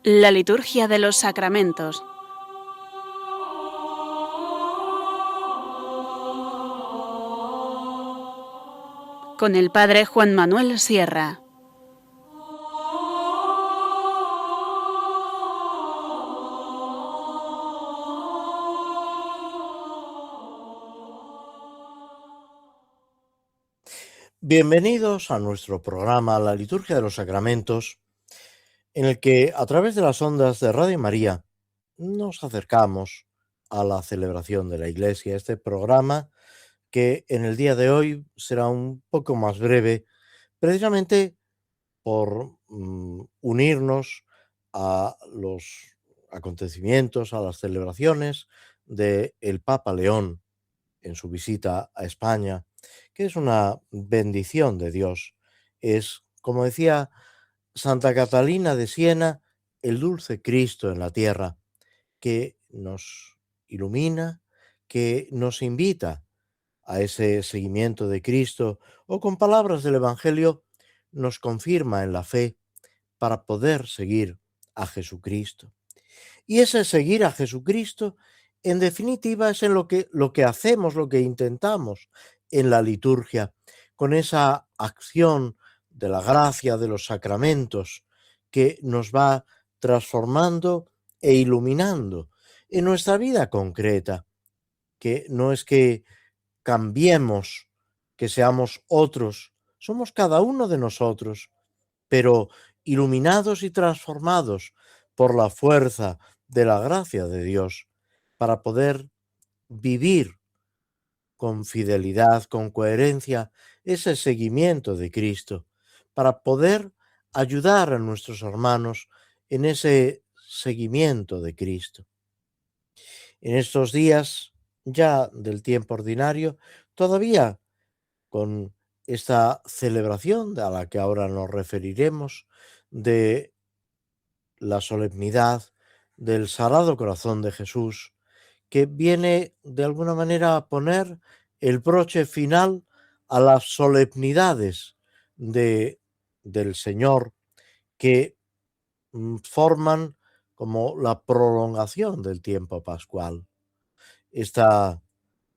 La liturgia de los sacramentos. Con el Padre Juan Manuel Sierra. Bienvenidos a nuestro programa La Liturgia de los Sacramentos, en el que a través de las ondas de Radio María nos acercamos a la celebración de la Iglesia. Este programa que en el día de hoy será un poco más breve, precisamente por unirnos a los acontecimientos, a las celebraciones del Papa León en su visita a España, que es una bendición de Dios. Es, como decía Santa Catalina de Siena, el dulce Cristo en la tierra, que nos ilumina, que nos invita a ese seguimiento de Cristo, o con palabras del Evangelio nos confirma en la fe para poder seguir a Jesucristo. Y ese seguir a Jesucristo, en definitiva, es en lo que hacemos, lo que intentamos en la liturgia, con esa acción de la gracia de los sacramentos que nos va transformando e iluminando en nuestra vida concreta, que no es que cambiemos, que seamos otros, somos cada uno de nosotros, pero iluminados y transformados por la fuerza de la gracia de Dios, para poder vivir con fidelidad, con coherencia, ese seguimiento de Cristo, para poder ayudar a nuestros hermanos en ese seguimiento de Cristo. En estos días ya del tiempo ordinario, todavía con esta celebración a la que ahora nos referiremos, de la solemnidad del Sagrado Corazón de Jesús, que viene de alguna manera a poner el broche final a las solemnidades del Señor, que forman como la prolongación del tiempo pascual. Esta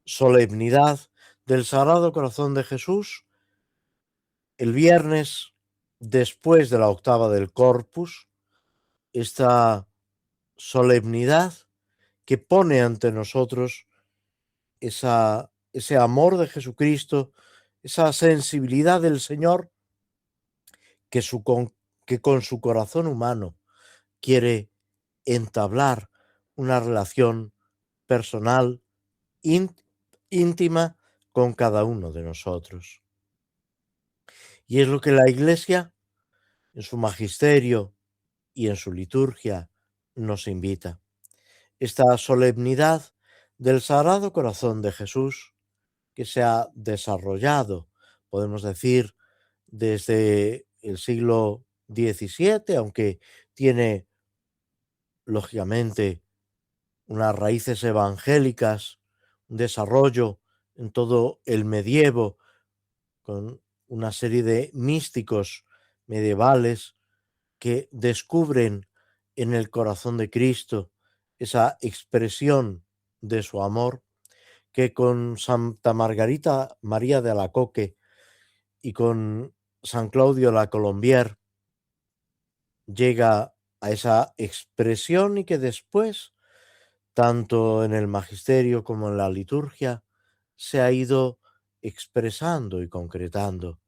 solemnidad del Sagrado Corazón de Jesús, el viernes después de la octava del Corpus, esta solemnidad que pone ante nosotros ese amor de Jesucristo, esa sensibilidad del Señor que, que con su corazón humano quiere entablar una relación personal, íntima con cada uno de nosotros. Y es lo que la Iglesia, en su magisterio y en su liturgia, nos invita. Esta solemnidad del Sagrado Corazón de Jesús, que se ha desarrollado, podemos decir, desde el siglo XVII, aunque tiene, lógicamente, unas raíces evangélicas, un desarrollo en todo el medievo, con una serie de místicos medievales que descubren en el corazón de Cristo esa expresión de su amor, que con Santa Margarita María de Alacoque y con San Claudio la Colombier llega a esa expresión, y que después, tanto en el magisterio como en la liturgia, se ha ido expresando y concretando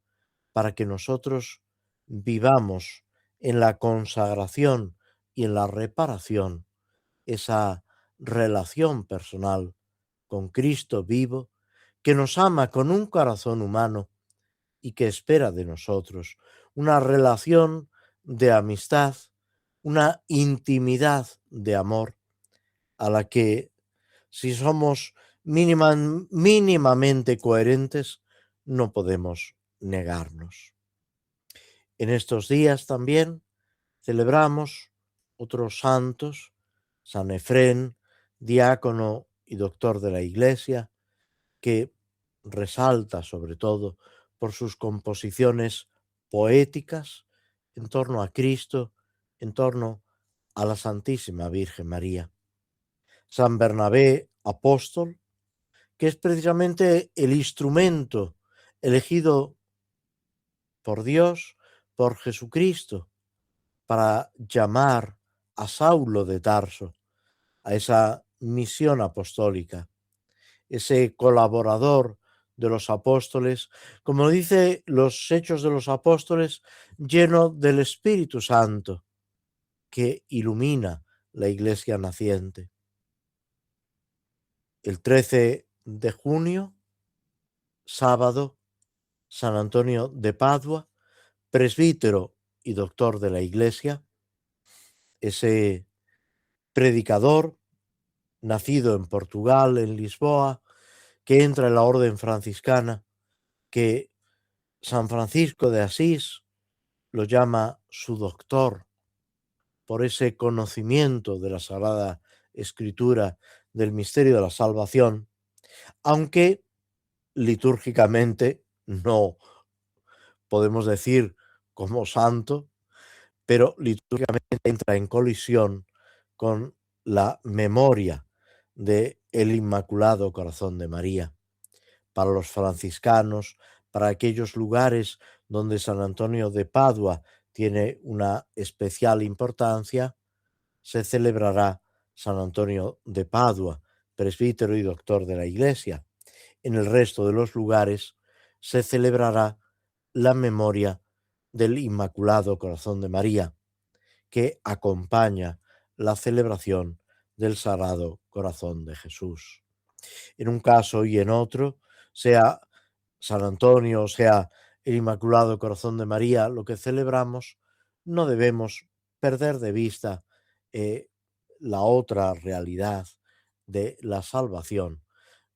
para que nosotros vivamos en la consagración y en la reparación esa relación personal con Cristo vivo, que nos ama con un corazón humano y que espera de nosotros una relación de amistad, una intimidad de amor, a la que, si somos mínimamente coherentes, no podemos negarnos. En estos días también celebramos otros santos: San Efrén, diácono y doctor de la Iglesia, que resalta sobre todo por sus composiciones poéticas en torno a Cristo, en torno a la Santísima Virgen María. San Bernabé, apóstol, que es precisamente el instrumento elegido por Dios, por Jesucristo, para llamar a Saulo de Tarso a esa misión apostólica, ese colaborador de los apóstoles, como dice los Hechos de los Apóstoles, lleno del Espíritu Santo, que ilumina la iglesia naciente. El 13 de junio, sábado, San Antonio de Padua, presbítero y doctor de la iglesia, ese predicador nacido en Portugal, en Lisboa, que entra en la orden franciscana, que San Francisco de Asís lo llama su doctor por ese conocimiento de la Sagrada Escritura, del misterio de la salvación, aunque litúrgicamente no podemos decir como santo, pero litúrgicamente entra en colisión con la memoria de el Inmaculado Corazón de María. Para los franciscanos, para aquellos lugares donde San Antonio de Padua tiene una especial importancia, se celebrará San Antonio de Padua, presbítero y doctor de la Iglesia. En el resto de los lugares se celebrará la memoria del Inmaculado Corazón de María, que acompaña la celebración del Sagrado Corazón de Jesús. En un caso y en otro, sea San Antonio, sea el Inmaculado Corazón de María, lo que celebramos, no debemos perder de vista la otra realidad de la salvación.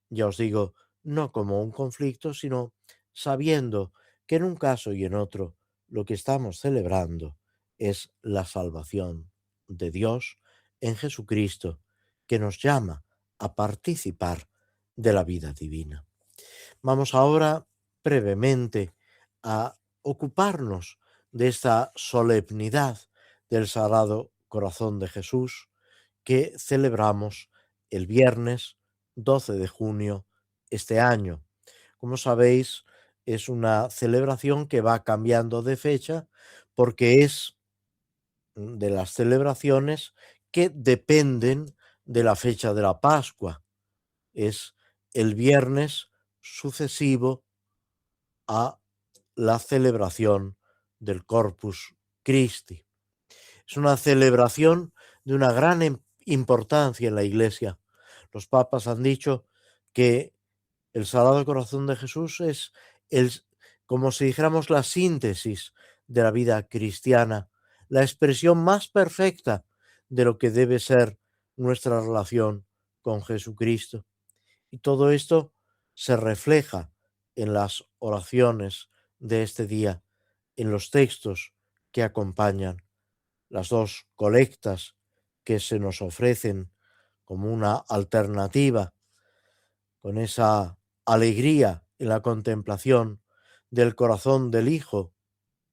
Ya os digo, no como un conflicto, sino sabiendo que en un caso y en otro lo que estamos celebrando es la salvación de Dios en Jesucristo, que nos llama a participar de la vida divina. Vamos ahora brevemente a ocuparnos de esta solemnidad del Sagrado Corazón de Jesús que celebramos el viernes 12 de junio este año. Como sabéis, es una celebración que va cambiando de fecha porque es de las celebraciones que dependen de la fecha de la Pascua. Es el viernes sucesivo a la celebración del Corpus Christi. Es una celebración de una gran importancia en la Iglesia. Los papas han dicho que el Sagrado Corazón de Jesús es como si dijéramos la síntesis de la vida cristiana, la expresión más perfecta de lo que debe ser nuestra relación con Jesucristo. Y todo esto se refleja en las oraciones de este día, en los textos que acompañan las dos colectas que se nos ofrecen como una alternativa, con esa alegría en la contemplación del corazón del Hijo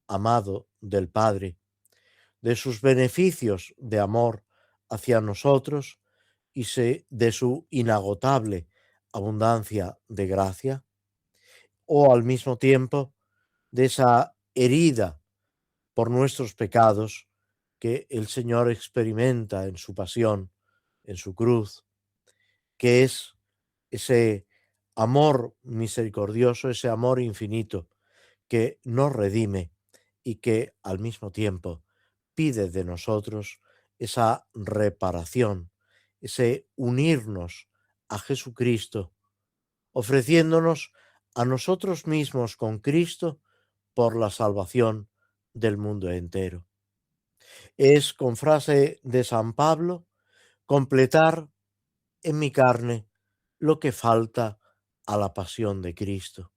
amado del Padre, de sus beneficios de amor hacia nosotros y de su inagotable abundancia de gracia, o al mismo tiempo de esa herida por nuestros pecados que el Señor experimenta en su pasión, en su cruz, que es ese amor misericordioso, ese amor infinito que nos redime y que al mismo tiempo pide de nosotros esa reparación, ese unirnos a Jesucristo, ofreciéndonos a nosotros mismos con Cristo por la salvación del mundo entero. Es, con frase de San Pablo, completar en mi carne lo que falta a la pasión de Cristo.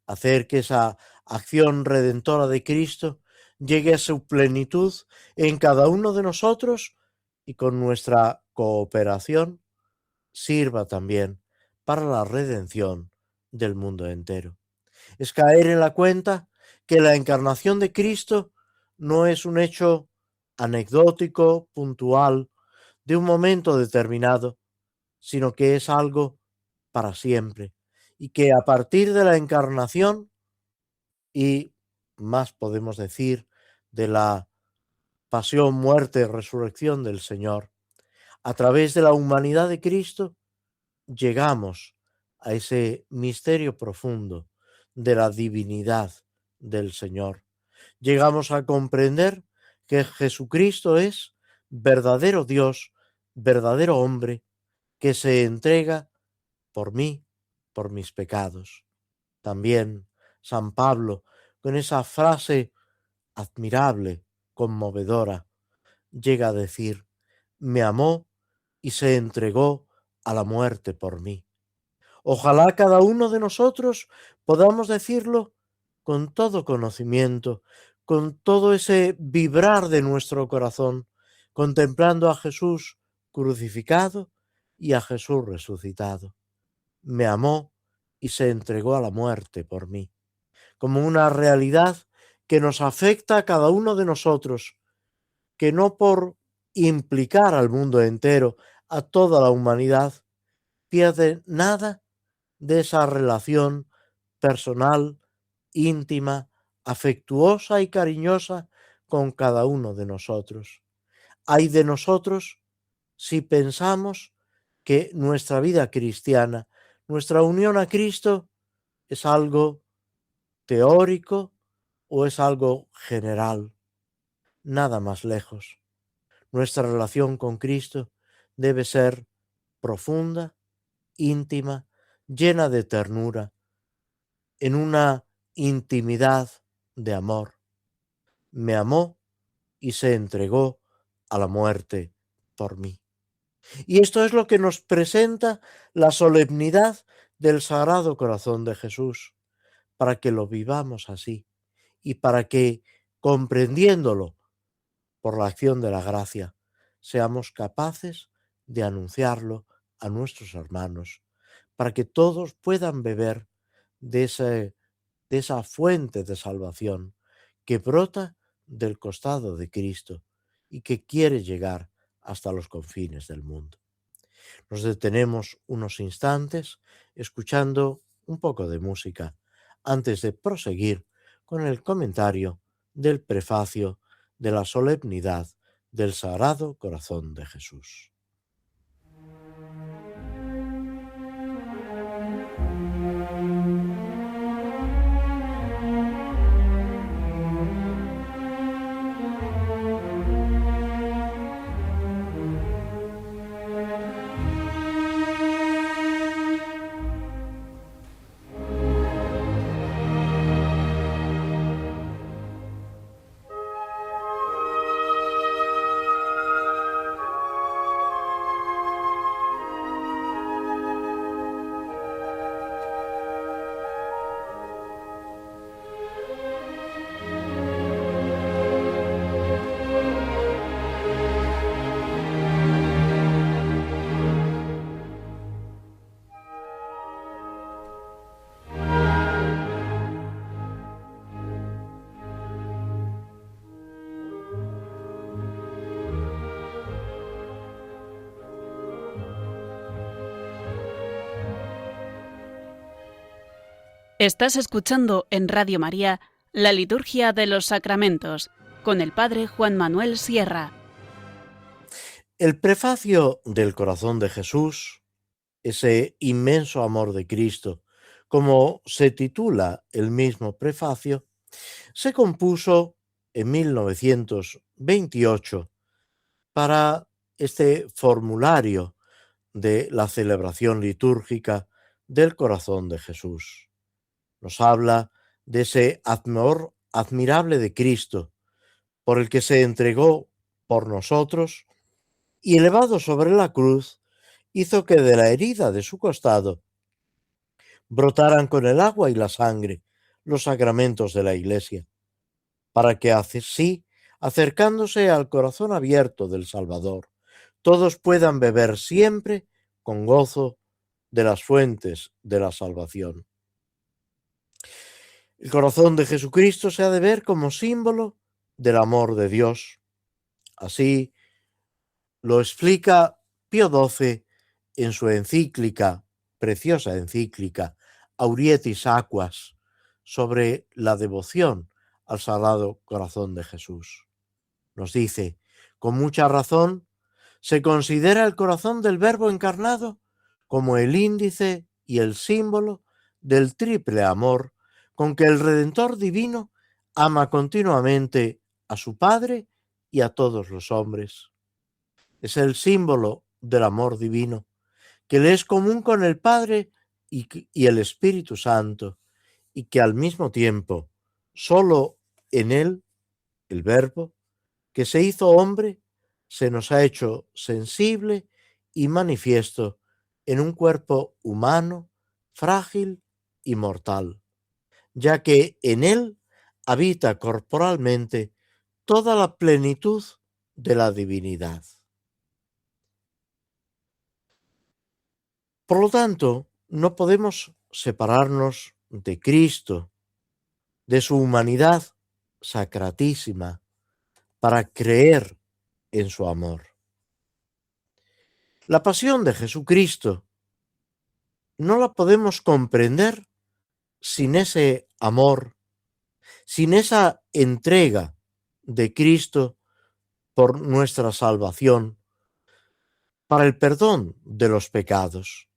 Hacer que esa acción redentora de Cristo llegue a su plenitud en cada uno de nosotros y con nuestra cooperación sirva también para la redención del mundo entero. Es caer en la cuenta que la encarnación de Cristo no es un hecho anecdótico, puntual, de un momento determinado, sino que es algo para siempre y que a partir de la encarnación y más podemos decir de la pasión, muerte y resurrección del Señor, a través de la humanidad de Cristo, llegamos a ese misterio profundo de la divinidad del Señor. Llegamos a comprender que Jesucristo es verdadero Dios, verdadero hombre, que se entrega por mí, por mis pecados. También San Pablo, con esa frase admirable, conmovedora, llega a decir, me amó y se entregó a la muerte por mí. Ojalá cada uno de nosotros podamos decirlo con todo conocimiento, con todo ese vibrar de nuestro corazón, contemplando a Jesús crucificado y a Jesús resucitado. Me amó y se entregó a la muerte por mí, como una realidad que nos afecta a cada uno de nosotros, que no por implicar al mundo entero, a toda la humanidad, pierde nada de esa relación personal, íntima, afectuosa y cariñosa con cada uno de nosotros. Hay de nosotros si pensamos que nuestra vida cristiana, nuestra unión a Cristo es algo teórico o es algo general. Nada más lejos. Nuestra relación con Cristo debe ser profunda, íntima, llena de ternura, en una intimidad de amor. Me amó y se entregó a la muerte por mí. Y esto es lo que nos presenta la solemnidad del Sagrado Corazón de Jesús, para que lo vivamos así y para que, comprendiéndolo por la acción de la gracia, seamos capaces de anunciarlo a nuestros hermanos, para que todos puedan beber de esa fuente de salvación que brota del costado de Cristo y que quiere llegar hasta los confines del mundo. Nos detenemos unos instantes escuchando un poco de música antes de proseguir con el comentario del prefacio de la solemnidad del Sagrado Corazón de Jesús. Estás escuchando en Radio María la Liturgia de los Sacramentos con el Padre Juan Manuel Sierra. El prefacio del Corazón de Jesús, ese inmenso amor de Cristo, como se titula el mismo prefacio, se compuso en 1928 para este formulario de la celebración litúrgica del Corazón de Jesús. Nos habla de ese amor admirable de Cristo, por el que se entregó por nosotros y elevado sobre la cruz, hizo que de la herida de su costado brotaran con el agua y la sangre los sacramentos de la Iglesia, para que así, acercándose al corazón abierto del Salvador, todos puedan beber siempre con gozo de las fuentes de la salvación. El corazón de Jesucristo se ha de ver como símbolo del amor de Dios, Así lo explica Pío XII en su encíclica, preciosa encíclica, Aurietis Aquas, sobre la devoción al Sagrado Corazón de Jesús. Nos dice, con mucha razón, se considera el corazón del Verbo encarnado como el índice y el símbolo del triple amor con que el Redentor divino ama continuamente a su Padre y a todos los hombres. Es el símbolo del amor divino, que le es común con el Padre y el Espíritu Santo, y que al mismo tiempo, solo en él, el Verbo, que se hizo hombre, se nos ha hecho sensible y manifiesto en un cuerpo humano, frágil y mortal, ya que en él habita corporalmente toda la plenitud de la divinidad. Por lo tanto, no podemos separarnos de Cristo, de su humanidad sacratísima, para creer en su amor. La pasión de Jesucristo no la podemos comprender sin ese amor, sin esa entrega de Cristo por nuestra salvación, para el perdón de los pecados.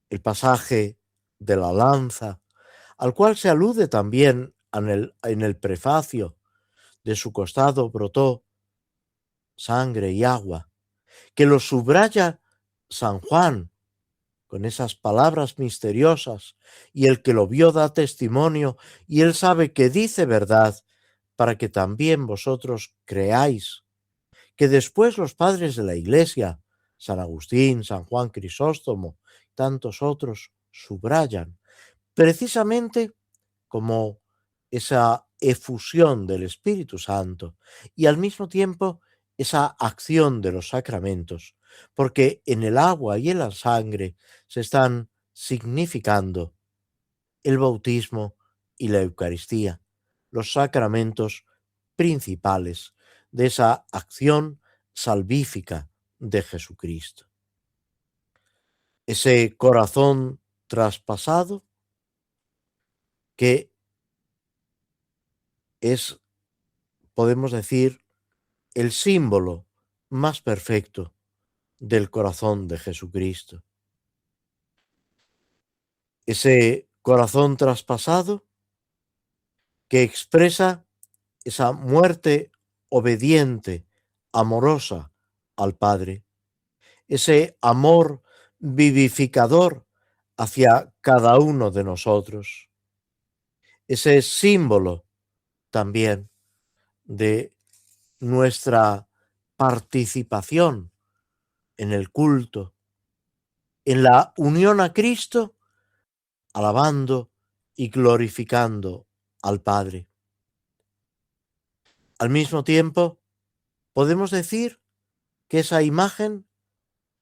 El pasaje de la lanza, al cual se alude también en el prefacio, de su costado brotó sangre y agua, que lo subraya San Juan con esas palabras misteriosas, y el que lo vio da testimonio, y él sabe que dice verdad, para que también vosotros creáis, que después los padres de la Iglesia, San Agustín, San Juan Crisóstomo, tantos otros, subrayan, precisamente como esa efusión del Espíritu Santo y al mismo tiempo esa acción de los sacramentos, porque en el agua y en la sangre se están significando el bautismo y la Eucaristía, los sacramentos principales de esa acción salvífica de Jesucristo. Ese corazón traspasado que es, podemos decir, el símbolo más perfecto del corazón de Jesucristo. Ese corazón traspasado que expresa esa muerte obediente, amorosa al Padre, ese amor vivificador hacia cada uno de nosotros, ese símbolo también de nuestra participación en el culto, en la unión a Cristo, alabando y glorificando al Padre. Al mismo tiempo, podemos decir que esa imagen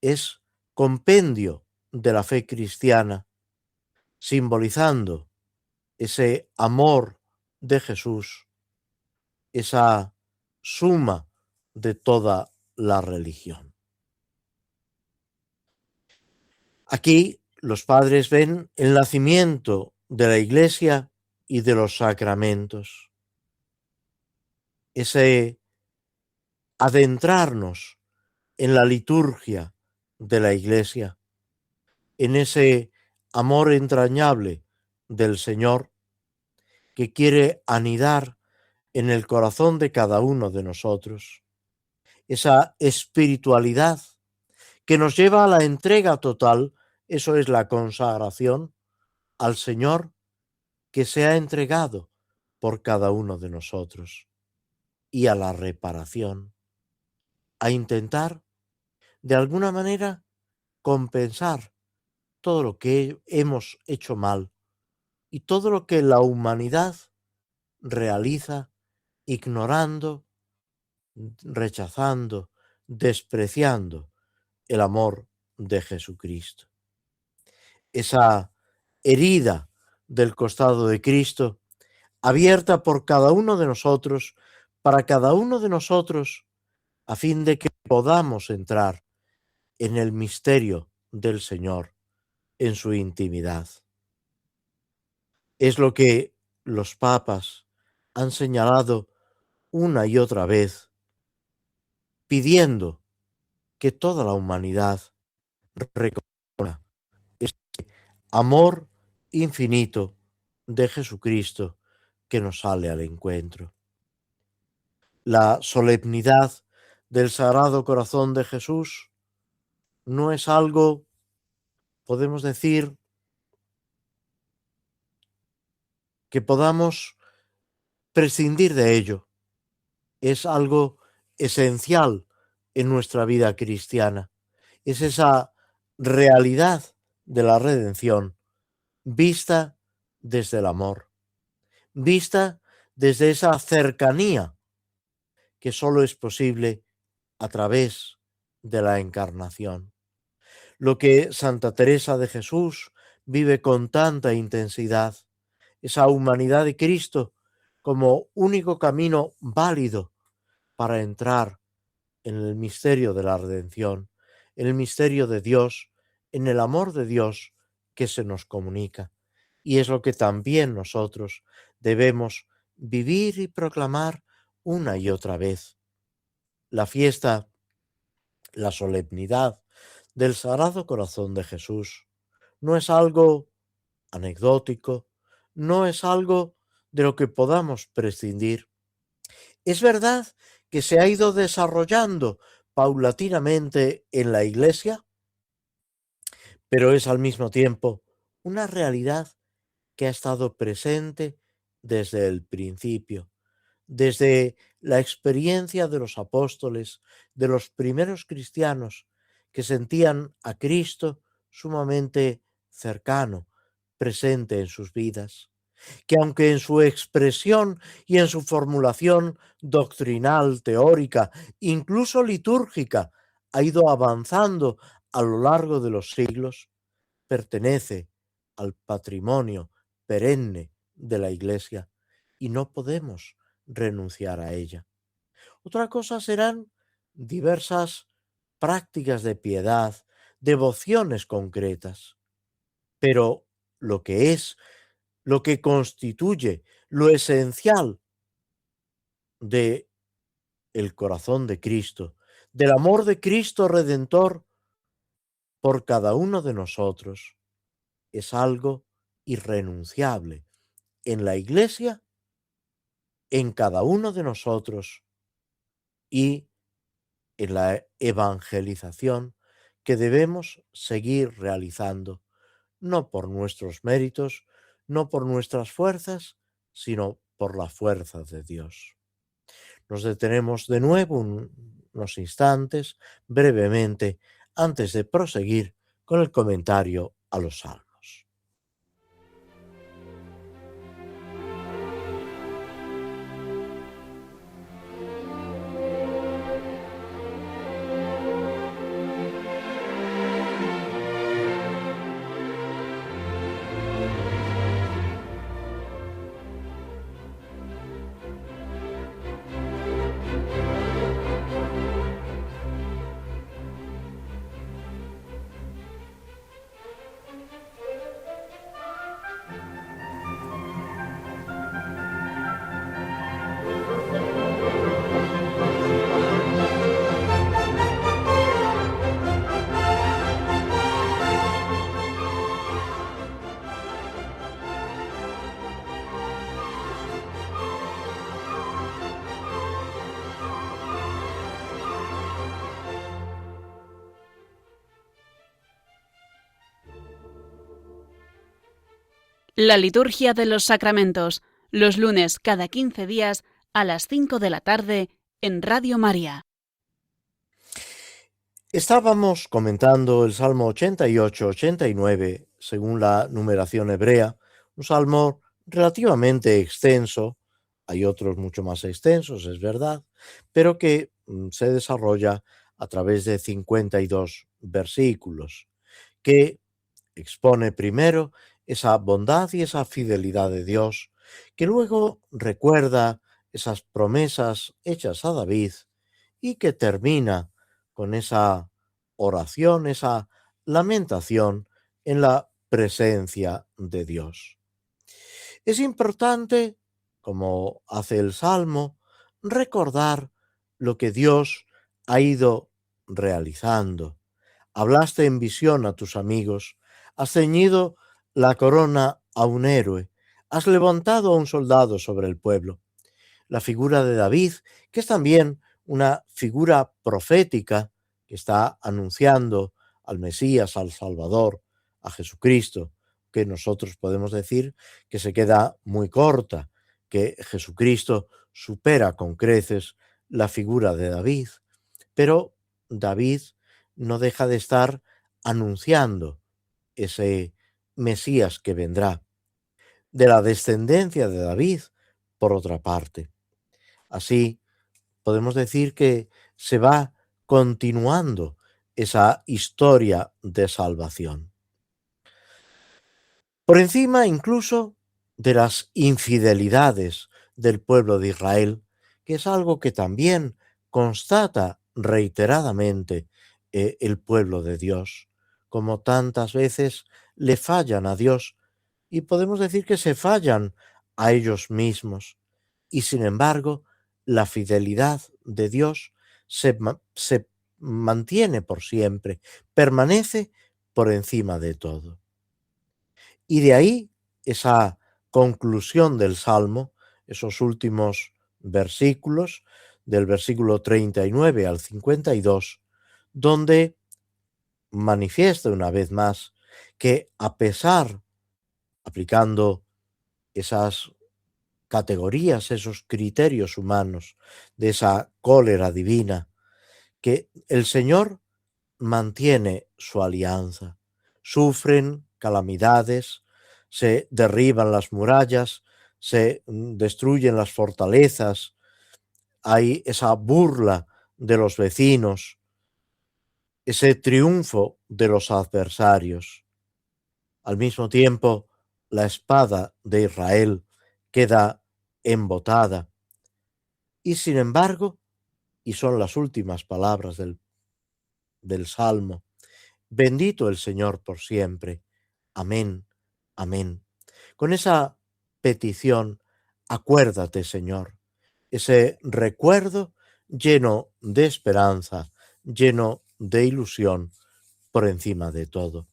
es compendio de la fe cristiana, simbolizando ese amor de Jesús, esa suma de toda la religión. Aquí los padres ven el nacimiento de la Iglesia y de los sacramentos, ese adentrarnos en la liturgia de la Iglesia, en ese amor entrañable del Señor que quiere anidar en el corazón de cada uno de nosotros, esa espiritualidad que nos lleva a la entrega total, eso es la consagración al Señor que se ha entregado por cada uno de nosotros, y a la reparación, a intentar de alguna manera compensar todo lo que hemos hecho mal y todo lo que la humanidad realiza ignorando, rechazando, despreciando el amor de Jesucristo. Esa herida del costado de Cristo abierta por cada uno de nosotros, para cada uno de nosotros, a fin de que podamos entrar en el misterio del Señor, en su intimidad. Es lo que los papas han señalado una y otra vez, pidiendo que toda la humanidad reconozca este amor infinito de Jesucristo que nos sale al encuentro. La solemnidad del Sagrado Corazón de Jesús no es algo, podemos decir, que podamos prescindir de ello. Es algo esencial en nuestra vida cristiana. Es esa realidad de la redención vista desde el amor, vista desde esa cercanía que solo es posible a través de la encarnación. Lo que Santa Teresa de Jesús vive con tanta intensidad, esa humanidad de Cristo como único camino válido para entrar en el misterio de la redención, en el misterio de Dios, en el amor de Dios que se nos comunica. Y es lo que también nosotros debemos vivir y proclamar una y otra vez. La fiesta, la solemnidad del Sagrado Corazón de Jesús no es algo anecdótico, no es algo de lo que podamos prescindir. Es verdad que se ha ido desarrollando paulatinamente en la Iglesia, pero es al mismo tiempo una realidad que ha estado presente desde el principio, desde la experiencia de los apóstoles, de los primeros cristianos que sentían a Cristo sumamente cercano, presente en sus vidas, que aunque en su expresión y en su formulación doctrinal, teórica, incluso litúrgica, ha ido avanzando a lo largo de los siglos, pertenece al patrimonio perenne de la Iglesia y no podemos renunciar a ella. Otra cosa serán diversas prácticas de piedad, devociones concretas, pero lo que es, lo que constituye lo esencial de el corazón de Cristo, del amor de Cristo Redentor por cada uno de nosotros, es algo irrenunciable en la Iglesia, en cada uno de nosotros y en la evangelización que debemos seguir realizando, no por nuestros méritos, no por nuestras fuerzas, sino por la fuerza de Dios. Nos detenemos de nuevo unos instantes, brevemente, antes de proseguir con el comentario a los salmos. La liturgia de los sacramentos, los lunes cada 15 días a las 5 de la tarde en Radio María. Estábamos comentando el Salmo 88-89, según la numeración hebrea, un salmo relativamente extenso, hay otros mucho más extensos, es verdad, pero que se desarrolla a través de 52 versículos, que expone primero esa bondad y esa fidelidad de Dios, que luego recuerda esas promesas hechas a David y que termina con esa oración, esa lamentación en la presencia de Dios. Es importante, como hace el Salmo, recordar lo que Dios ha ido realizando. Hablaste en visión a tus amigos, has ceñido la corona a un héroe, has levantado a un soldado sobre el pueblo. La figura de David, que es también una figura profética que está anunciando al Mesías, al Salvador, a Jesucristo, que nosotros podemos decir que se queda muy corta, que Jesucristo supera con creces la figura de David, pero David no deja de estar anunciando ese Mesías que vendrá, de la descendencia de David, por otra parte. Así, podemos decir que se va continuando esa historia de salvación. Por encima incluso de las infidelidades del pueblo de Israel, que es algo que también constata reiteradamente el pueblo de Dios, como tantas veces le fallan a Dios, y podemos decir que se fallan a ellos mismos. Y sin embargo, la fidelidad de Dios se mantiene por siempre, permanece por encima de todo. Y de ahí esa conclusión del Salmo, esos últimos versículos, del versículo 39 al 52, donde manifiesta una vez más que a pesar, aplicando esas categorías, esos criterios humanos de esa cólera divina, que el Señor mantiene su alianza. Sufren calamidades, se derriban las murallas, se destruyen las fortalezas, hay esa burla de los vecinos, ese triunfo de los adversarios. Al mismo tiempo, la espada de Israel queda embotada. Y sin embargo, y son las últimas palabras del Salmo, bendito el Señor por siempre. Amén, amén. Con esa petición, acuérdate, Señor, ese recuerdo lleno de esperanza, lleno de ilusión por encima de todo.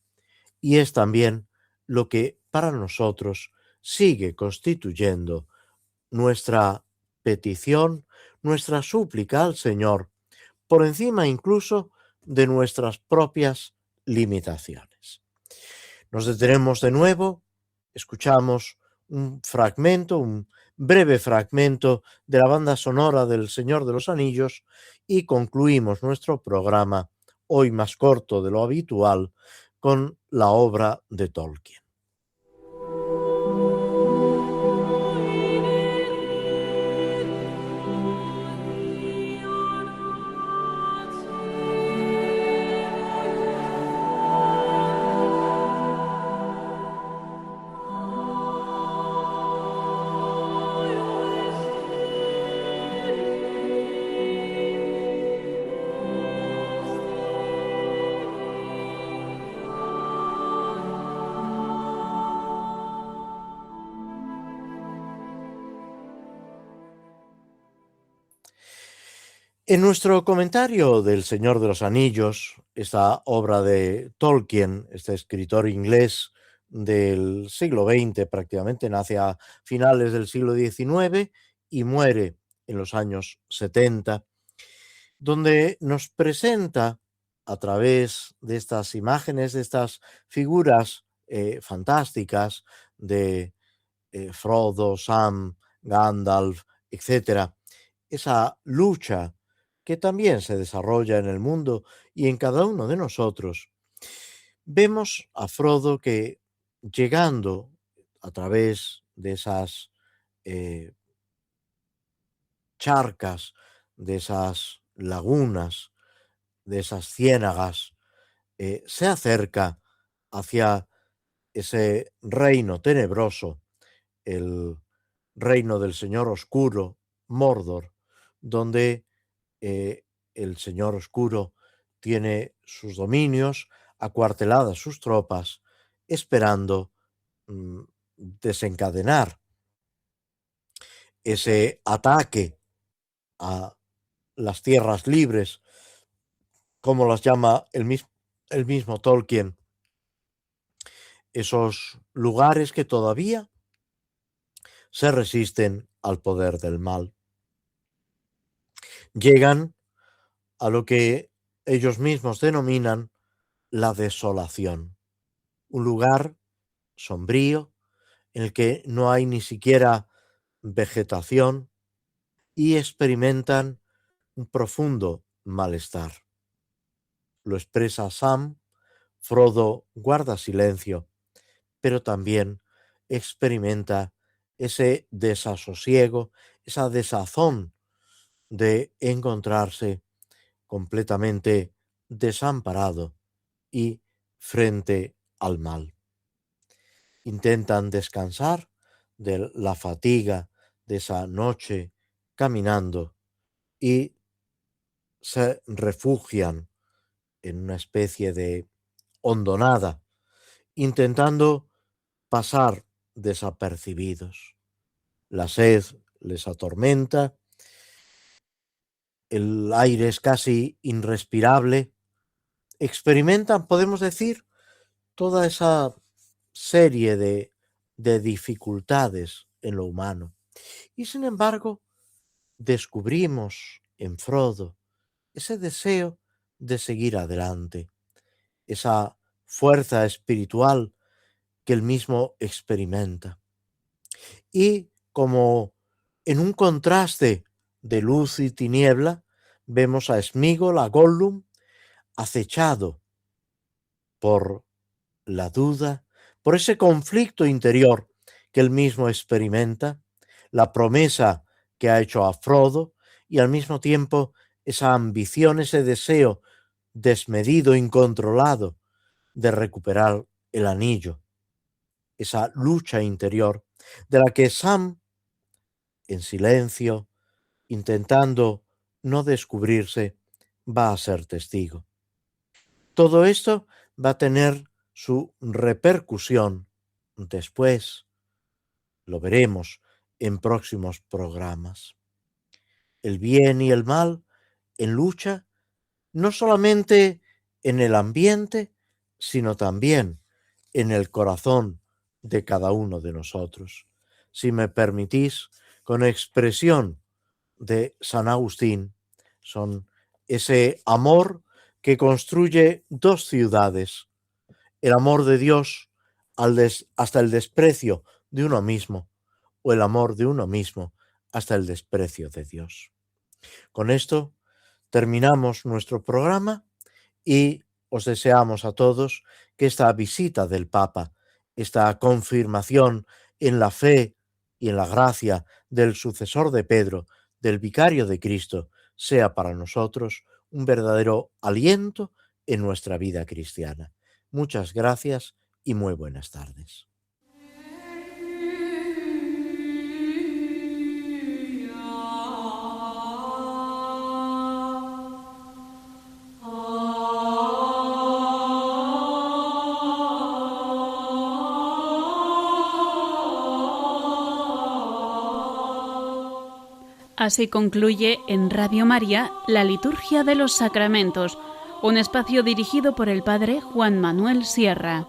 Y es también lo que para nosotros sigue constituyendo nuestra petición, nuestra súplica al Señor, por encima incluso de nuestras propias limitaciones. Nos detenemos de nuevo, escuchamos un fragmento, un breve fragmento de la banda sonora del Señor de los Anillos y concluimos nuestro programa, hoy más corto de lo habitual, con la obra de Tolkien. En nuestro comentario del Señor de los Anillos, esta obra de Tolkien, este escritor inglés del siglo XX, prácticamente nace a finales del siglo XIX y muere en los años 70, donde nos presenta a través de estas imágenes, de estas figuras fantásticas de Frodo, Sam, Gandalf, etcétera, esa lucha que también se desarrolla en el mundo y en cada uno de nosotros. Vemos a Frodo que llegando a través de esas eh, charcas, de esas lagunas, de esas ciénagas, se acerca hacia ese reino tenebroso, el reino del Señor Oscuro, Mordor, donde el Señor Oscuro tiene sus dominios, acuarteladas sus tropas, esperando desencadenar ese ataque a las tierras libres, como las llama el mismo Tolkien, esos lugares que todavía se resisten al poder del mal. Llegan a lo que ellos mismos denominan la desolación, un lugar sombrío en el que no hay ni siquiera vegetación y experimentan un profundo malestar. Lo expresa Sam. Frodo guarda silencio, pero también experimenta ese desasosiego, esa desazón de encontrarse completamente desamparado y frente al mal. Intentan descansar de la fatiga de esa noche caminando y se refugian en una especie de hondonada, intentando pasar desapercibidos. La sed les atormenta, el aire es casi irrespirable, experimentan, podemos decir, toda esa serie de dificultades en lo humano. Y sin embargo, descubrimos en Frodo ese deseo de seguir adelante, esa fuerza espiritual que él mismo experimenta. Y como en un contraste de luz y tiniebla, vemos a Sméagol, a Gollum, acechado por la duda, por ese conflicto interior que él mismo experimenta, la promesa que ha hecho a Frodo y al mismo tiempo esa ambición, ese deseo desmedido, incontrolado de recuperar el anillo, esa lucha interior de la que Sam, en silencio, intentando no descubrirse, va a ser testigo. Todo esto va a tener su repercusión después, lo veremos en próximos programas. El bien y el mal en lucha, no solamente en el ambiente, sino también en el corazón de cada uno de nosotros. Si me permitís, con expresión de San Agustín, son ese amor que construye dos ciudades, el amor de Dios hasta el desprecio de uno mismo, o el amor de uno mismo hasta el desprecio de Dios. Con esto terminamos nuestro programa y os deseamos a todos que esta visita del Papa, esta confirmación en la fe y en la gracia del sucesor de Pedro, del vicario de Cristo, sea para nosotros un verdadero aliento en nuestra vida cristiana. Muchas gracias y muy buenas tardes. Así concluye en Radio María la Liturgia de los Sacramentos, un espacio dirigido por el Padre Juan Manuel Sierra.